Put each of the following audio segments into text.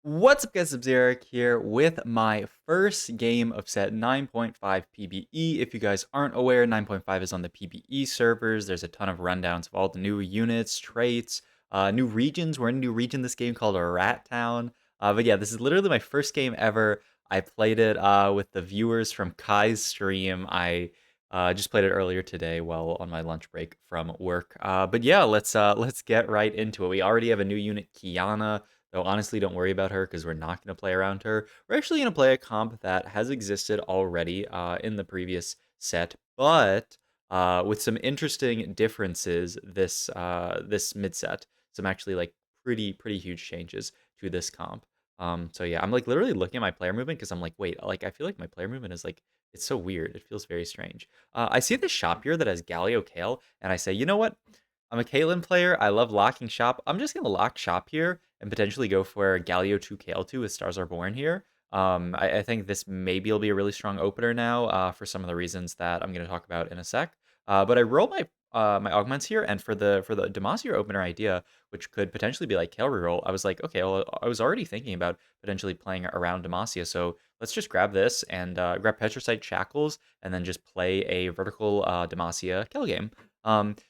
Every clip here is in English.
What's up guys, it's Eric here with my first game of set 9.5 PBE. If you guys aren't aware, 9.5 is on the PBE servers. There's a ton of rundowns of all the new units, traits, new regions. We're in a new region this game called a Rat Town. But yeah, this is literally my first game ever. I played it with the viewers from Kai's stream. I just played it earlier today while on my lunch break from work. But yeah, let's get right into it. We already have a new unit, Kiana. Though honestly, don't worry about her because we're not going to play around her. We're actually going to play a comp that has existed already in the previous set, but with some interesting differences this mid set. Some actually like pretty huge changes to this comp. So yeah, I'm like literally looking at my player movement because I'm like, wait, like I feel like my player movement is like it's so weird. It feels very strange. I see this shop here that has Galio Kayle, and I say, you know what? I'm a Caitlyn player. I love locking shop. I'm just gonna lock shop here and potentially go for Galio 2 Kayle 2 as Stars Are Born here. I think this maybe will be a really strong opener now for some of the reasons that I'm going to talk about in a sec. But I roll my augments here, and for the Demacia opener idea, which could potentially be like Kayle reroll, I was like, okay, well, I was already thinking about potentially playing around Demacia, so let's just grab this and grab Petricite Shackles, and then just play a vertical Demacia Kayle game.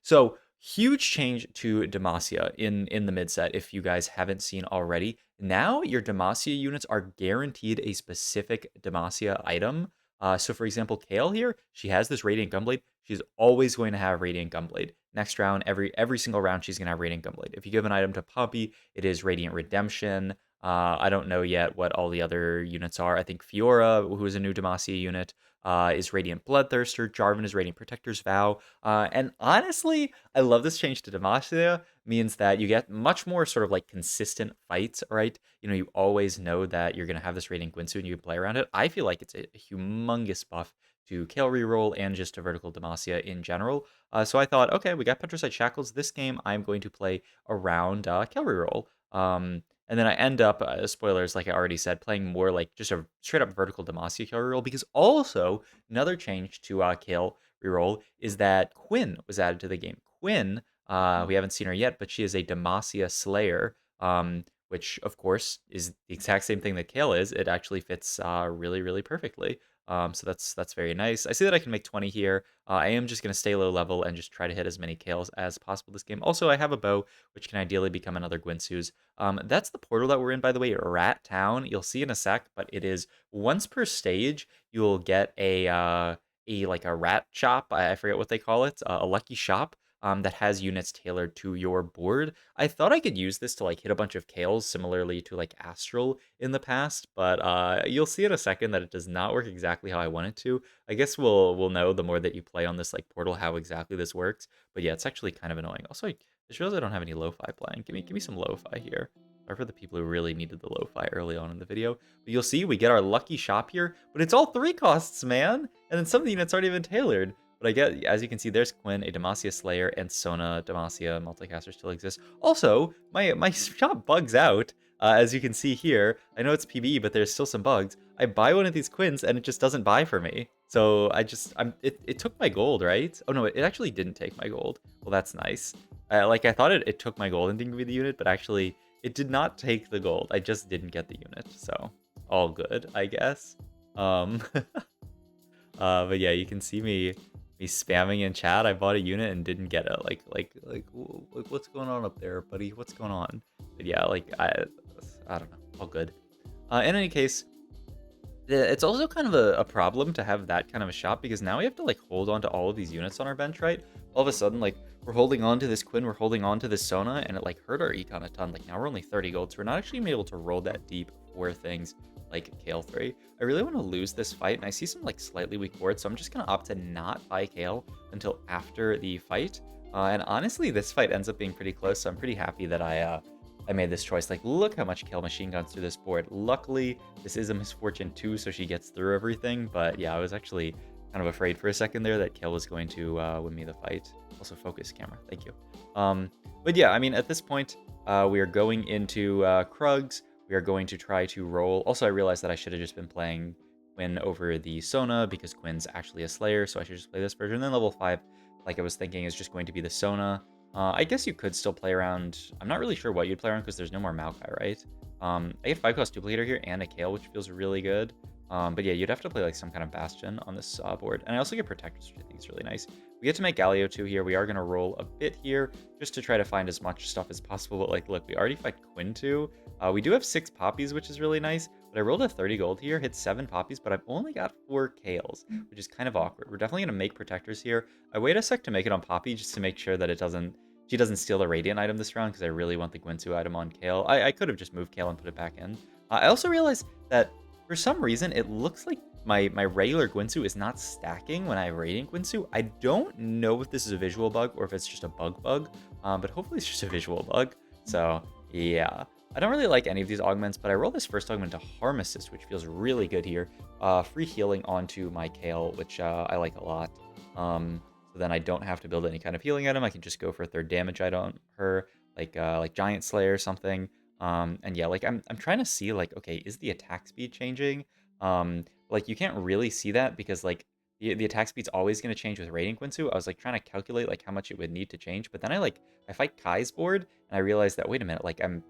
So huge change to Demacia in the mid set if you guys haven't seen already. Now your Demacia units are guaranteed a specific Demacia item. So for example, Kayle here, she has this Radiant Gunblade. She's always going to have Radiant Gunblade. Next round, every single round, she's going to have Radiant Gunblade. If you give an item to Poppy, it is Radiant Redemption. I don't know yet what all the other units are. I think Fiora, who is a new Demacia unit, is Radiant Bloodthirster. Jarvan is Radiant Protector's Vow. And honestly, I love this change to Demacia. Means that you get much more sort of like consistent fights, right? You know, you always know that you're going to have this Radiant Guinsoo and you can play around it. I feel like it's a humongous buff to Kayle reroll and just to vertical Demacia in general. So I thought, okay, we got Petricite Shackles. This game, I'm going to play around Kayle reroll. And then I end up, spoilers, like I already said, playing more like just a straight up vertical Demacia Kayle reroll, because also another change to Kayle reroll is that Quinn was added to the game. Quinn, we haven't seen her yet, but she is a Demacia Slayer, which of course is the exact same thing that Kayle is. It actually fits really perfectly. So that's very nice. I see that I can make 20 here. I am just going to stay low level and just try to hit as many Kayles as possible this game. Also, I have a bow, which can ideally become another Guinsoo's. That's the portal that we're in, by the way, Rat Town. You'll see in a sec, but it is once per stage, you'll get a like a rat shop. I forget what they call it, a lucky shop. That has units tailored to your board. I thought I could use this to like hit a bunch of Kales similarly to like Astral in the past, but you'll see in a second that it does not work exactly how I want it to. I guess we'll know the more that you play on this like portal how exactly this works. But yeah, it's actually kind of annoying. Also, I just realized I don't have any lo-fi playing. Give me some lo-fi here. Sorry for the people who really needed the lo-fi early on in the video. But you'll see we get our lucky shop here, but it's all 3 costs, man. And then some of the units aren't even tailored. But I get, as you can see, there's Quinn, a Demacia Slayer, and Sona Demacia multicaster still exists. Also, my shop bugs out, as you can see here. I know it's PBE, but there's still some bugs. I buy one of these Quins, and it just doesn't buy for me. So it took my gold, right? Oh no, it actually didn't take my gold. Well, that's nice. Like I thought it took my gold and didn't give me the unit, but actually it did not take the gold. I just didn't get the unit, so all good, I guess. Um, but yeah, you can see me spamming in chat. I bought a unit and didn't get it. Like what's going on up there, buddy? What's going on? But yeah, like I don't know. All good. In any case, it's also kind of a problem to have that kind of a shop, because now we have to like hold on to all of these units on our bench, right? All of a sudden, like we're holding on to this Quinn, we're holding on to this Sona, and it like hurt our econ a ton. Like now we're only 30 gold, so we're not actually gonna be able to roll that deep for things like Kayle 3. I really want to lose this fight, and I see some like slightly weak boards, so I'm just gonna opt to not buy Kayle until after the fight. And honestly, this fight ends up being pretty close, so I'm pretty happy that I made this choice. Like, look how much Kayle machine guns through this board. Luckily, this is a misfortune too, so she gets through everything. But yeah, I was actually kind of afraid for a second there that Kayle was going to win me the fight. Also, focus camera. Thank you. But yeah, I mean, at this point, we are going into Krugs. We are going to try to roll. Also, I realized that I should have just been playing Quinn over the Sona, because Quinn's actually a Slayer, so I should just play this version. And then level 5, like I was thinking, is just going to be the Sona. I guess you could still play around. I'm not really sure what you'd play around because there's no more Maokai, right? I get 5-cost duplicator here and a Kayle, which feels really good. But yeah, you'd have to play like some kind of Bastion on this board. And I also get Protectors, which I think is really nice. We get to make Galio 2 here. We are going to roll a bit here just to try to find as much stuff as possible. But like, look, we already fight Quinn 2. We do have 6 poppies, which is really nice. But I rolled a 30 gold here, hit 7 poppies, but I've only got 4 Kales, which is kind of awkward. We're definitely going to make Protectors here. I wait a sec to make it on Poppy just to make sure that she doesn't steal the Radiant item this round, because I really want the Gwynsu item on Kayle. I could have just moved Kayle and put it back in. I also realized that for some reason, it looks like my regular Gwynsu is not stacking when I have Radiant Gwynsu. I don't know if this is a visual bug or if it's just a bug, but hopefully it's just a visual bug. So yeah, I don't really like any of these augments, but I roll this first augment to Harm Assist, which feels really good here. Free healing onto my Kayle, which I like a lot. So then I don't have to build any kind of healing item. I can just go for a 3rd damage item on her, like Giant Slayer or something. And yeah, like I'm trying to see like, okay, is the attack speed changing? Like you can't really see that because like the attack speed's always going to change with Radiant Gwynsu. I was like trying to calculate like how much it would need to change, but then I fight Kai's board and I realized that, wait a minute, like I'm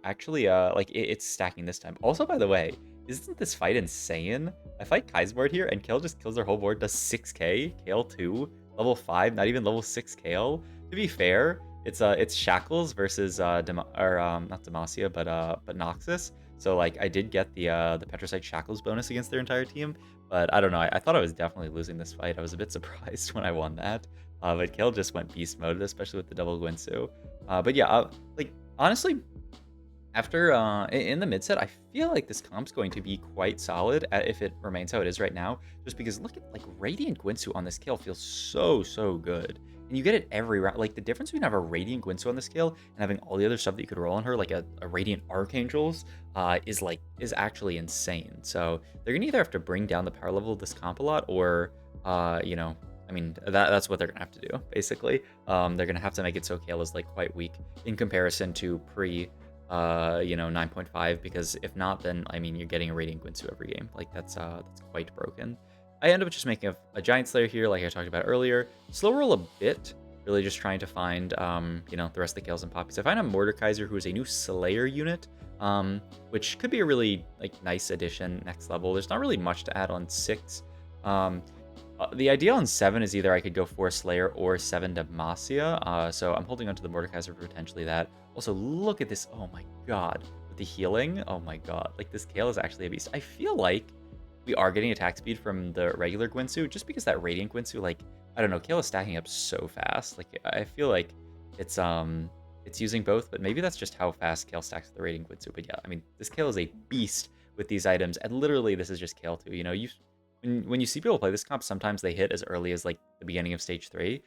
actually like it's stacking this time. Also, by the way, isn't this fight insane? I fight Kai's board here and Kayle just kills their whole board, does 6k, Kayle 2, level 5, not even level 6 Kayle. To be fair, it's Shackles versus not Demacia, but Noxus. So like I did get the Petricite Shackles bonus against their entire team, but I don't know. I thought I was definitely losing this fight. I was a bit surprised when I won that. But Kayle just went beast mode, especially with the double Gwynsu. But yeah, like honestly, after in the mid set, I feel like this comp's going to be quite solid if it remains how it is right now. Just because look at like Radiant Gwynsu on this Kayle feels so good, and you get it every round. Like the difference between having a Radiant Gwynsu on this Kayle and having all the other stuff that you could roll on her, like a Radiant Archangels, is actually insane. So they're gonna either have to bring down the power level of this comp a lot, or you know, I mean, that's what they're gonna have to do basically. They're gonna have to make it so Kayle is like quite weak in comparison to pre. 9.5, because if not, then I mean you're getting a Radiant Gwynsu every game. Like that's quite broken. I end up just making a Giant Slayer here, like I talked about earlier. Slow roll a bit, really just trying to find the rest of the Kales and Poppies. I find a Mordekaiser who is a new Slayer unit, which could be a really like nice addition next level. There's not really much to add on 6. The idea on 7 is either I could go 4 Slayer or 7 Demacia. So I'm holding onto the Mordekaiser for potentially that. Also, look at this. Oh my god. With the healing, oh my god. Like, this Kayle is actually a beast. I feel like we are getting attack speed from the regular Gwynsu, just because that Radiant Gwynsu, like, I don't know, Kayle is stacking up so fast. Like, I feel like it's using both, but maybe that's just how fast Kayle stacks with the Radiant Gwynsu. But yeah, I mean, this Kayle is a beast with these items, and literally this is just Kayle too. You know, when you see people play this comp, sometimes they hit as early as like the beginning of stage 3.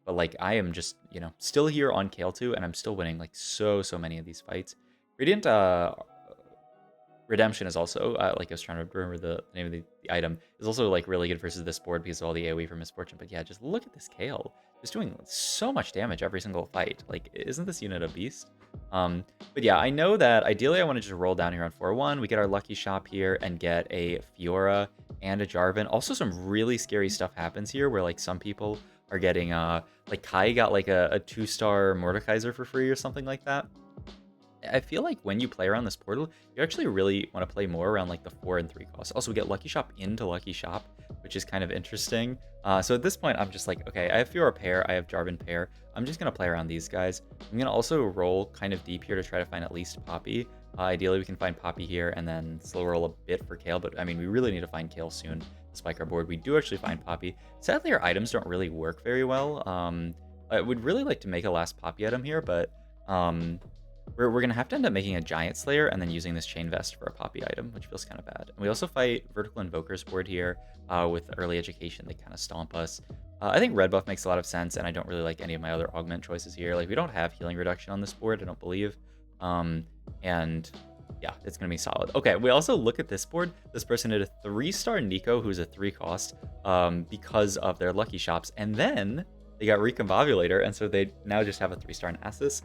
But like I am just, still here on Kayle 2, and I'm still winning like so many of these fights. Radiant Redemption is also, like I was trying to remember the name of the item, is also like really good versus this board because of all the AoE from Misfortune. But yeah, just look at this Kayle. Just doing so much damage every single fight. Like, isn't this unit a beast? But yeah, I know that ideally I want to just roll down here on 4-1. We get our lucky shop here and get a Fiora and a Jarvan. Also, some really scary stuff happens here where like some people are getting, like Kai got like a 2-star Mordekaiser for free or something like that. I feel like when you play around this portal, you actually really want to play more around like the 4 and 3 costs. Also, we get Lucky Shop into Lucky Shop, which is kind of interesting. So at this point, I'm just like, okay, I have Fiora pair, I have Jarvan pair. I'm just going to play around these guys. I'm going to also roll kind of deep here to try to find at least Poppy. Ideally, we can find Poppy here and then slow roll a bit for Kayle. But I mean, we really need to find Kayle soon to spike our board. We do actually find Poppy. Sadly, our items don't really work very well. I would really like to make a last Poppy item here, but we're going to have to end up making a Giant Slayer and then using this Chain Vest for a Poppy item, which feels kind of bad. And we also fight Vertical Invoker's board here with Early Education. They kind of stomp us. I think red buff makes a lot of sense, and I don't really like any of my other augment choices here. Like, we don't have healing reduction on this board, I don't believe. And yeah, it's going to be solid. Okay, we also look at this board. This person had a 3-star Nico, who's a 3 cost, because of their lucky shops. And then they got Recombobulator, and so they now just have a 3-star Nasus.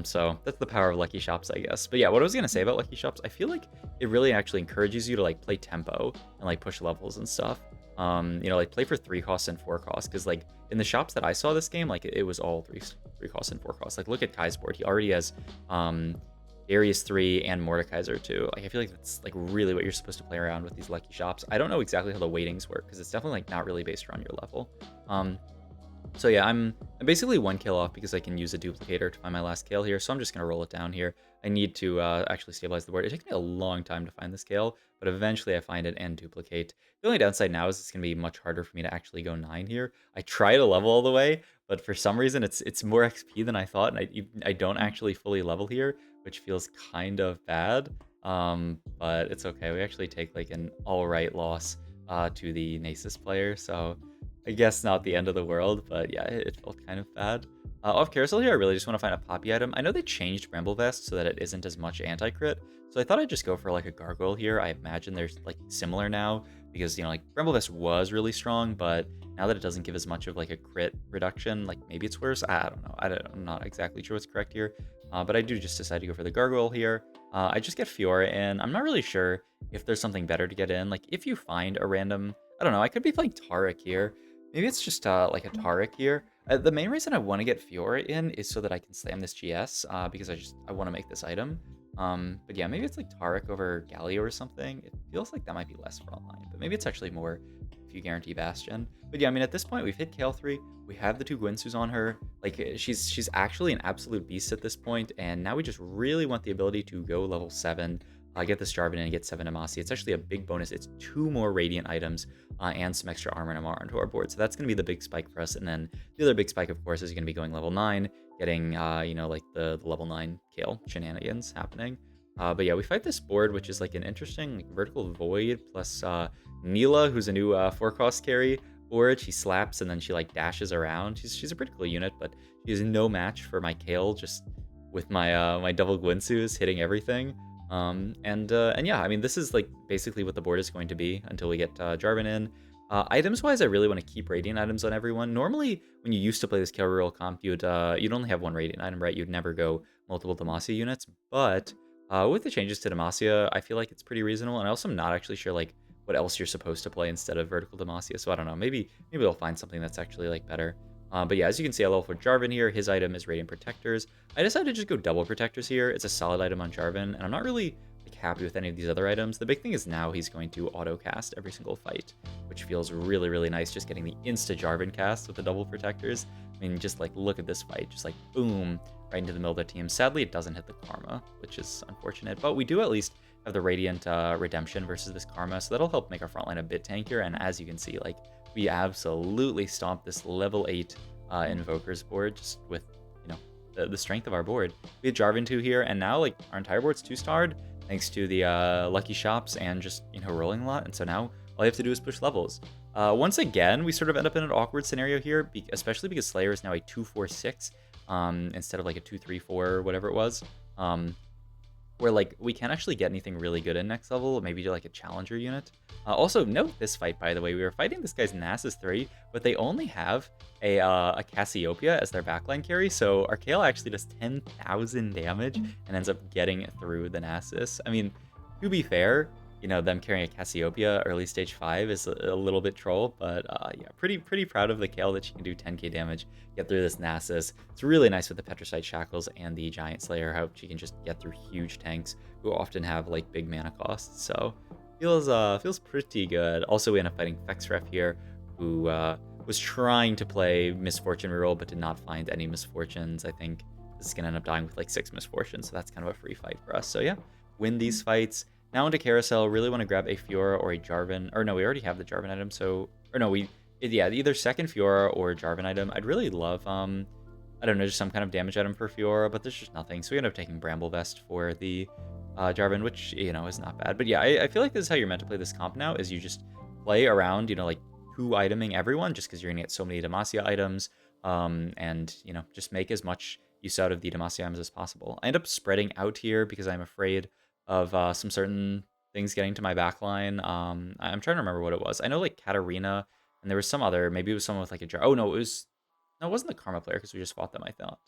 So that's the power of Lucky Shops, I guess. But yeah, what I was going to say about Lucky Shops, I feel like it really actually encourages you to like play tempo and like push levels and stuff. Like play for 3 costs and 4 costs, because like in the shops that I saw this game, like it was all 3 costs and 4 costs. Like look at Kai's board. He already has Darius 3, and Mordekaiser 2. Like, I feel like that's like really what you're supposed to play around with these lucky shops. I don't know exactly how the weightings work because it's definitely like not really based around your level. Um, so yeah, I'm basically 1 kill off because I can use a duplicator to find my last Kayle here, so I'm just going to roll it down here. I need to actually stabilize the board. It takes me a long time to find this Kayle, but eventually I find it and duplicate. The only downside now is it's going to be much harder for me to actually go 9 here. I try to level all the way, but for some reason it's more XP than I thought, and I don't actually fully level here, which feels kind of bad. But it's okay. We actually take like an alright loss to the Nasus player, so I guess not the end of the world, but yeah, it felt kind of bad. Off carousel here, I really just want to find a poppy item. I know they changed Bramble Vest so that it isn't as much anti-crit, so I thought I'd just go for like a gargoyle here. I imagine they're like similar now because, you know, like Bramble Vest was really strong, but now that it doesn't give as much of like a crit reduction, like maybe it's worse. I don't know. I'm not exactly sure what's correct here, but I do just decide to go for the gargoyle here. I just get Fiora in. I'm not really sure if there's something better to get in. Like if you find a random, I don't know, I could be playing Taric here. Maybe it's just like a Taric here. The main reason I want to get Fiora in is so that I can slam this GS because I want to make this item. But yeah, maybe it's like Taric over Galio or something. It feels like that might be less frontline, but maybe it's actually more if you guarantee Bastion. But yeah, I mean at this point we've hit Kayle 3. We have the 2 Gwynsus on her. Like she's actually an absolute beast at this point, and now we just really want the ability to go level 7. Get this Jarvan in and get 7 Demacia. It's actually a big bonus. It's 2 more Radiant items and some extra armor and MR onto our board. So that's going to be the big spike for us. And then the other big spike, of course, is going to be going level 9, getting, you know, like the level 9 Kayle shenanigans happening. But yeah, we fight this board, which is like an interesting like, vertical void plus Neela, who's a new 4-cost carry board. She slaps and then she like dashes around. She's a pretty cool unit, but she is no match for my Kayle just with my my double Gwynsus hitting everything. And yeah, I mean, this is like basically what the board is going to be until we get Jarvan in. Items-wise, I really want to keep Radiant items on everyone. Normally, when you used to play this Kayle Reroll comp, you'd only have 1 Radiant item, right? You'd never go multiple Demacia units. But with the changes to Demacia, I feel like it's pretty reasonable. And I also am not actually sure like what else you're supposed to play instead of vertical Demacia. So I don't know. Maybe they'll find something that's actually like better. But yeah, as you can see, I level for Jarvan here. His item is Radiant Protectors. I decided to just go double Protectors here. It's a solid item on Jarvan, and I'm not really like happy with any of these other items. The big thing is now he's going to auto-cast every single fight, which feels really, really nice, just getting the insta-Jarvan cast with the double Protectors. I mean, just like, look at this fight. Just like, boom, right into the middle of the team. Sadly, it doesn't hit the Karma, which is unfortunate, but we do at least have the Radiant Redemption versus this Karma, so that'll help make our frontline a bit tankier, and as you can see, like, we absolutely stomped this level 8 Invokers board just with, you know, the strength of our board. We had Jarvan 2 here, and now, like, our entire board's 2-starred thanks to the lucky shops and just, you know, rolling a lot, and so now all you have to do is push levels. Once again, we sort of end up in an awkward scenario here, especially because Slayer is now a 2-4-6 instead of like a 2-3-4 or whatever it was. Where like we can't actually get anything really good in next level, maybe like a challenger unit. Also, note this fight, by the way. We were fighting this guy's Nasus 3, but they only have a Cassiopeia as their backline carry, so our Kayle actually does 10,000 damage and ends up getting through the Nasus. I mean, to be fair, you know, them carrying a Cassiopeia early stage 5 is a little bit troll, but yeah, pretty proud of the Kayle that she can do 10k damage, get through this Nasus. It's really nice with the Petricite Shackles and the Giant Slayer, how she can just get through huge tanks who often have like big mana costs. So feels pretty good. Also, we end up fighting Fexref here, who was trying to play Misfortune Reroll, but did not find any Misfortunes. I think this is gonna end up dying with like 6 Misfortunes, so that's kind of a free fight for us. So yeah, win these fights. Now into Carousel, really want to grab a Fiora or a Jarvan. Or no, we already have the Jarvan item, so... Or no, yeah, either second Fiora or Jarvan item. I'd really love, I don't know, just some kind of damage item for Fiora, but there's just nothing. So we end up taking Bramble Vest for the Jarvan, which, you know, is not bad. But yeah, I feel like this is how you're meant to play this comp now, is you just play around, you know, like 2-iteming everyone, just because you're going to get so many Demacia items, and, you know, just make as much use out of the Demacia items as possible. I end up spreading out here because I'm afraid of some certain things getting to my backline. I'm trying to remember what it was. I know like Katarina, and there was some other, maybe it was someone with like a jar. Oh no, it wasn't the Karma player because we just fought them, I thought.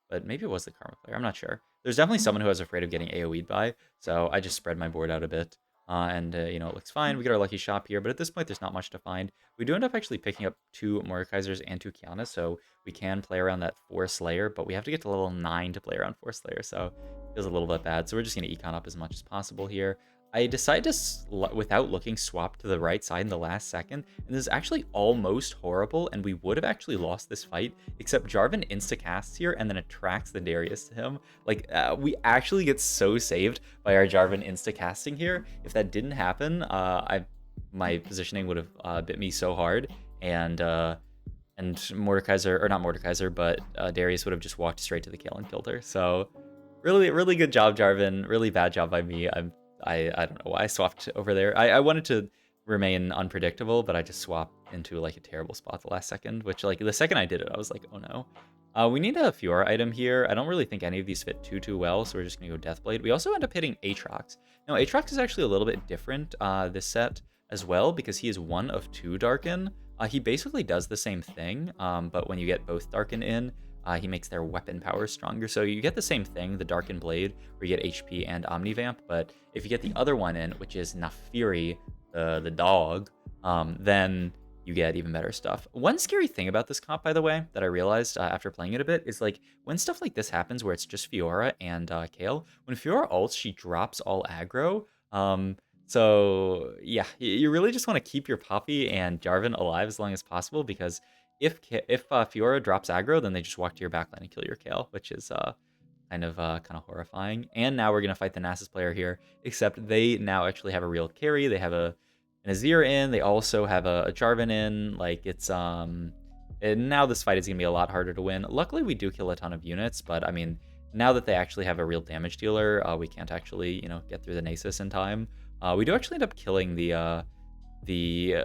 But maybe it was the Karma player, I'm not sure. There's definitely someone who was afraid of getting AoE'd by, so I just spread my board out a bit. And you know, it looks fine. We get our lucky shop here, but at this point, there's not much to find. We do end up actually picking up 2 Mordekaisers and 2 Kiana, so we can play around that 4 Slayer, but we have to get to level 9 to play around 4 Slayer, so feels a little bit bad. So we're just going to econ up as much as possible here. I decided to, without looking, swap to the right side in the last second, and this is actually almost horrible, and we would have actually lost this fight, except Jarvan insta-casts here and then attracts the Darius to him. Like, we actually get so saved by our Jarvan insta-casting here. If that didn't happen, my positioning would have bit me so hard, and Mordekaiser, or not Mordekaiser, but Darius would have just walked straight to the Kayle and killed her. So really, really good job, Jarvan. Really bad job by me. I don't know why I swapped over there. I wanted to remain unpredictable, but I just swapped into like a terrible spot the last second, which like the second I did it, I was like, oh no. We need a Fiora item here. I don't really think any of these fit too well, so we're just gonna go Deathblade. We also end up hitting Aatrox. Now Aatrox is actually a little bit different this set as well, because he is one of 2 Darken. He basically does the same thing, but when you get both Darken in, he makes their weapon power stronger. So you get the same thing, the Darken Blade, where you get HP and Omnivamp, but if you get the other one in, which is Naafiri, the dog, then you get even better stuff. One scary thing about this comp, by the way, that I realized after playing it a bit, is like when stuff like this happens where it's just Fiora and Kayle, when Fiora ults, she drops all aggro. So yeah, you really just want to keep your Poppy and Jarvan alive as long as possible, because if Fiora drops aggro, then they just walk to your backline and kill your Kayle, which is kind of horrifying. And now we're gonna fight the Nasus player here, except they now actually have a real carry. They have an Azir in. They also have a Jarvan in. Like it's and now this fight is gonna be a lot harder to win. Luckily, we do kill a ton of units, but I mean, now that they actually have a real damage dealer, we can't actually get through the Nasus in time. We do actually end up killing the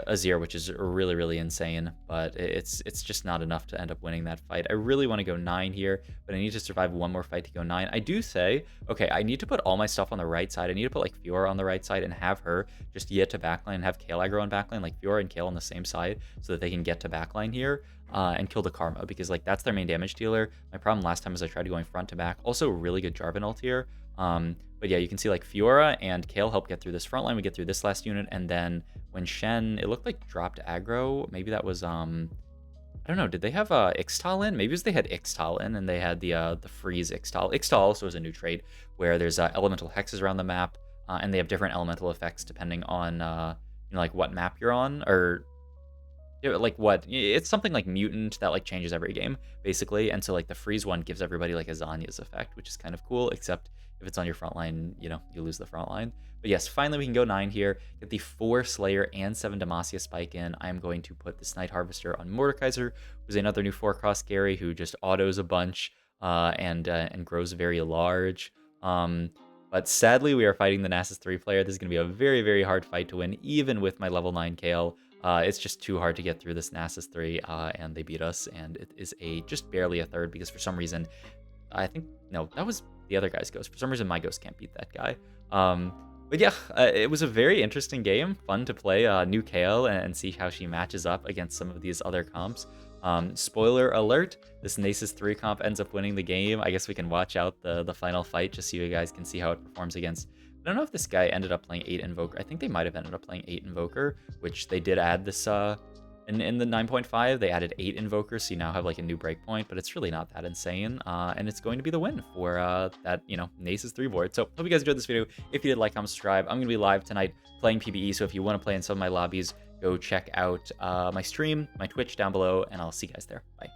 Azir, which is really, really insane, but it's just not enough to end up winning that fight. I really want to go 9 here, but I need to survive one more fight to go 9. I do say, okay, I need to put all my stuff on the right side. I need to put like Fiora on the right side and have her just get to backline and have Kayle aggro on backline, like Fiora and Kayle on the same side, so that they can get to backline here and kill the Karma, because like that's their main damage dealer. My problem last time is I tried going front to back. Also really good Jarvan ult here. But yeah, you can see like Fiora and Kayle help get through this front line. We get through this last unit, and then when Shen, it looked like dropped aggro. Maybe that was I don't know. Did they have Ixtal in? Maybe it was they had Ixtal in, and they had the freeze Ixtal. Ixtal also is a new trait where there's elemental hexes around the map, and they have different elemental effects depending on like what map you're on, or like what, it's something like mutant that like changes every game basically. And so like the freeze one gives everybody like a Zanya's effect, which is kind of cool, except if it's on your front line, you lose the front line. But yes, finally we can go 9 here, get the 4 Slayer and 7 Demacia spike in. I'm going to put this Night Harvester on Mordekaiser, who's another new 4-cross Gary who just autos a bunch and grows very large. But sadly, we are fighting the Nasus 3 player. This is going to be a very, very hard fight to win, even with my level 9 Kayle. It's just too hard to get through this Nasus 3, and they beat us, and it is just barely a third, because for some reason, I think, no, that was the other guy's ghost. For some reason, my ghost can't beat that guy. But yeah, it was a very interesting game, fun to play new Kayle and see how she matches up against some of these other comps. Spoiler alert, this Nasus 3 comp ends up winning the game. I guess we can watch out the final fight just so you guys can see how it performs against. I don't know if this guy ended up playing 8 Invoker. I think they might have ended up playing 8 Invoker, which they did add this in the 9.5. They added 8 Invokers, so you now have like a new breakpoint, but it's really not that insane. And it's going to be the win for that Nasus 3 board. So hope you guys enjoyed this video. If you did, like, comment, subscribe. I'm gonna be live tonight playing PBE, so if you want to play in some of my lobbies, go check out my stream, my Twitch down below, and I'll see you guys there. Bye.